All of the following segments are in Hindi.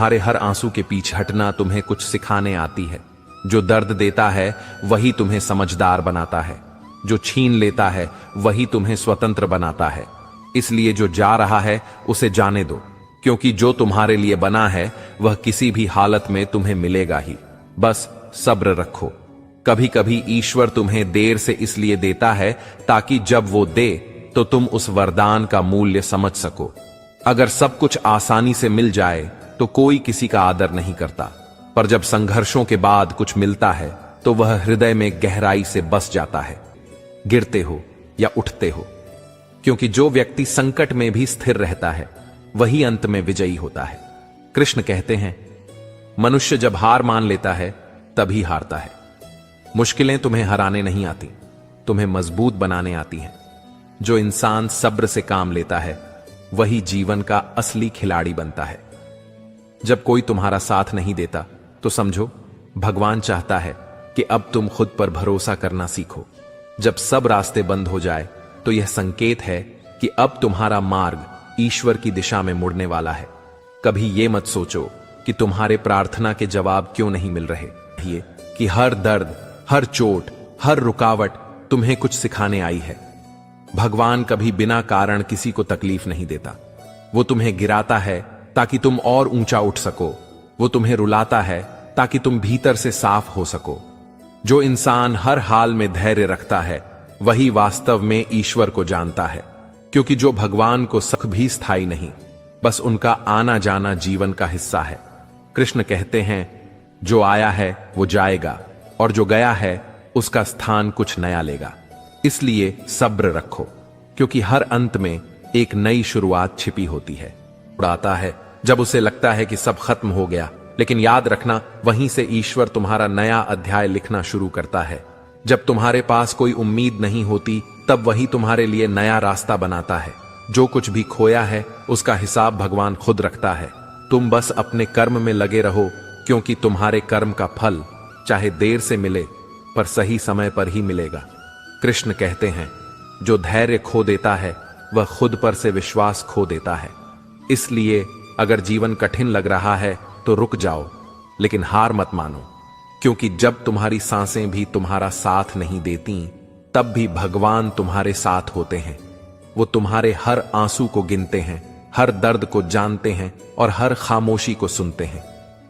तुम्हारे हर आंसू के पीछे हटना तुम्हें कुछ सिखाने आती है। जो दर्द देता है वही तुम्हें समझदार बनाता है, जो छीन लेता है वही तुम्हें स्वतंत्र बनाता है। इसलिए जो जा रहा है उसे जाने दो, क्योंकि जो तुम्हारे लिए बना है वह किसी भी हालत में तुम्हें मिलेगा ही। बस सब्र रखो। कभी कभी ईश्वर तुम्हें देर से इसलिए देता है ताकि जब वो दे तो तुम उस वरदान का मूल्य समझ सको। अगर सब कुछ आसानी से मिल जाए तो कोई किसी का आदर नहीं करता, पर जब संघर्षों के बाद कुछ मिलता है तो वह हृदय में गहराई से बस जाता है। गिरते हो या उठते हो, क्योंकि जो व्यक्ति संकट में भी स्थिर रहता है वही अंत में विजयी होता है। कृष्ण कहते हैं, मनुष्य जब हार मान लेता है तभी हारता है। मुश्किलें तुम्हें हराने नहीं आती, तुम्हें मजबूत बनाने आती हैं। जो इंसान सब्र से काम लेता है वही जीवन का असली खिलाड़ी बनता है। जब कोई तुम्हारा साथ नहीं देता तो समझो भगवान चाहता है कि अब तुम खुद पर भरोसा करना सीखो। जब सब रास्ते बंद हो जाए तो यह संकेत है कि अब तुम्हारा मार्ग ईश्वर की दिशा में मुड़ने वाला है। कभी यह मत सोचो कि तुम्हारे प्रार्थना के जवाब क्यों नहीं मिल रहे, ये कि हर दर्द, हर चोट, हर रुकावट तुम्हें कुछ सिखाने आई है। भगवान कभी बिना कारण किसी को तकलीफ नहीं देता। वो तुम्हें गिराता है ताकि तुम और ऊंचा उठ सको। वो तुम्हें रुलाता है ताकि तुम भीतर से साफ हो सको। जो इंसान हर हाल में धैर्य रखता है वही वास्तव में ईश्वर को जानता है, क्योंकि जो भगवान को सुख भी स्थायी नहीं, बस उनका आना जाना जीवन का हिस्सा है। कृष्ण कहते हैं, जो आया है वो जाएगा और जो गया है उसका स्थान कुछ नया लेगा। इसलिए सब्र रखो, क्योंकि हर अंत में एक नई शुरुआत छिपी होती है। उड़ाता है जब उसे लगता है कि सब खत्म हो गया, लेकिन याद रखना वहीं से ईश्वर तुम्हारा नया अध्याय लिखना शुरू करता है। जब तुम्हारे पास कोई उम्मीद नहीं होती तब वही तुम्हारे लिए नया रास्ता बनाता है। जो कुछ भी खोया है उसका हिसाब भगवान खुद रखता है। तुम बस अपने कर्म में लगे रहो, क्योंकि तुम्हारे कर्म का फल चाहे देर से मिले पर सही समय पर ही मिलेगा। कृष्ण कहते हैं, जो धैर्य खो देता है वह खुद पर से विश्वास खो देता है। इसलिए अगर जीवन कठिन लग रहा है तो रुक जाओ, लेकिन हार मत मानो, क्योंकि जब तुम्हारी सांसें भी तुम्हारा साथ नहीं देती तब भी भगवान तुम्हारे साथ होते हैं। वो तुम्हारे हर आंसू को गिनते हैं, हर दर्द को जानते हैं और हर खामोशी को सुनते हैं।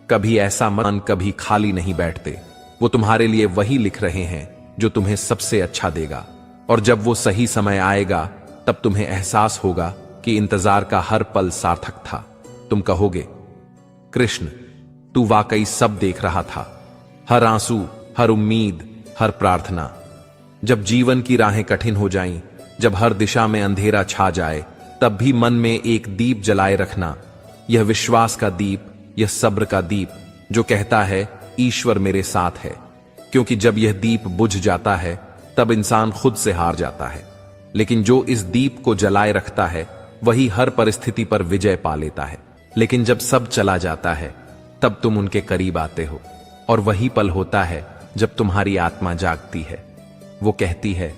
कभी ऐसा मन कभी खाली नहीं बैठते। वो तुम्हारे लिए वही लिख रहे हैं जो तुम्हें सबसे अच्छा देगा। और जब वो सही समय आएगा तब तुम्हें एहसास होगा कि इंतजार का हर पल सार्थक था। तुम कहोगे, कृष्ण तू वाकई सब देख रहा था, हर आंसू, हर उम्मीद, हर प्रार्थना। जब जीवन की राहें कठिन हो जाएं, जब हर दिशा में अंधेरा छा जाए, तब भी मन में एक दीप जलाए रखना। यह विश्वास का दीप, यह सब्र का दीप जो कहता है ईश्वर मेरे साथ है। क्योंकि जब यह दीप बुझ जाता है तब इंसान खुद से हार जाता है, लेकिन जो इस दीप को जलाए रखता है वही हर परिस्थिति पर विजय पा लेता है। लेकिन जब सब चला जाता है तब तुम उनके करीब आते हो, और वही पल होता है जब तुम्हारी आत्मा जागती है। वो कहती है,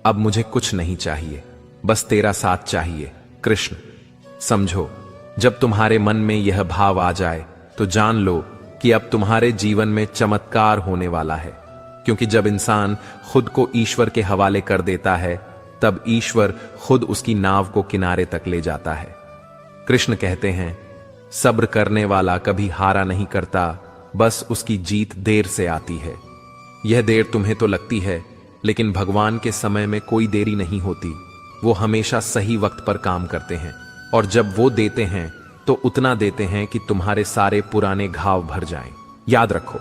अब मुझे कुछ नहीं चाहिए, बस तेरा साथ चाहिए। कृष्ण समझो, जब तुम्हारे मन में यह भाव आ जाए तो जान लो कि अब तुम्हारे जीवन में चमत्कार होने वाला है। क्योंकि जब इंसान खुद को ईश्वर के हवाले कर देता है तब ईश्वर खुद उसकी नाव को किनारे तक ले जाता है। कृष्ण कहते हैं, सब्र करने वाला कभी हारा नहीं करता, बस उसकी जीत देर से आती है। यह देर तुम्हें तो लगती है, लेकिन भगवान के समय में कोई देरी नहीं होती। वो हमेशा सही वक्त पर काम करते हैं, और जब वो देते हैं तो उतना देते हैं कि तुम्हारे सारे पुराने घाव भर जाएं। याद रखो,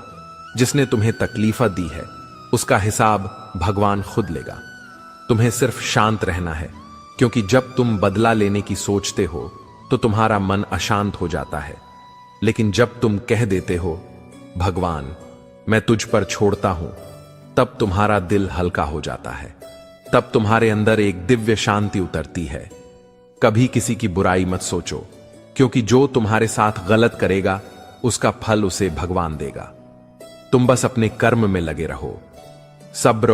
जिसने तुम्हें तकलीफ दी है उसका हिसाब भगवान खुद लेगा। तुम्हें सिर्फ शांत रहना है, क्योंकि जब तुम बदला लेने की सोचते हो तो तुम्हारा मन अशांत हो जाता है। लेकिन जब तुम कह देते हो, भगवान मैं तुझ पर छोड़ता हूं, तब तुम्हारा दिल हल्का हो जाता है। तब तुम्हारे अंदर एक दिव्य शांति उतरती है। कभी किसी की बुराई मत सोचो, क्योंकि जो तुम्हारे साथ गलत करेगा उसका फल उसे भगवान देगा। तुम बस अपने कर्म में लगे रहो। सब्र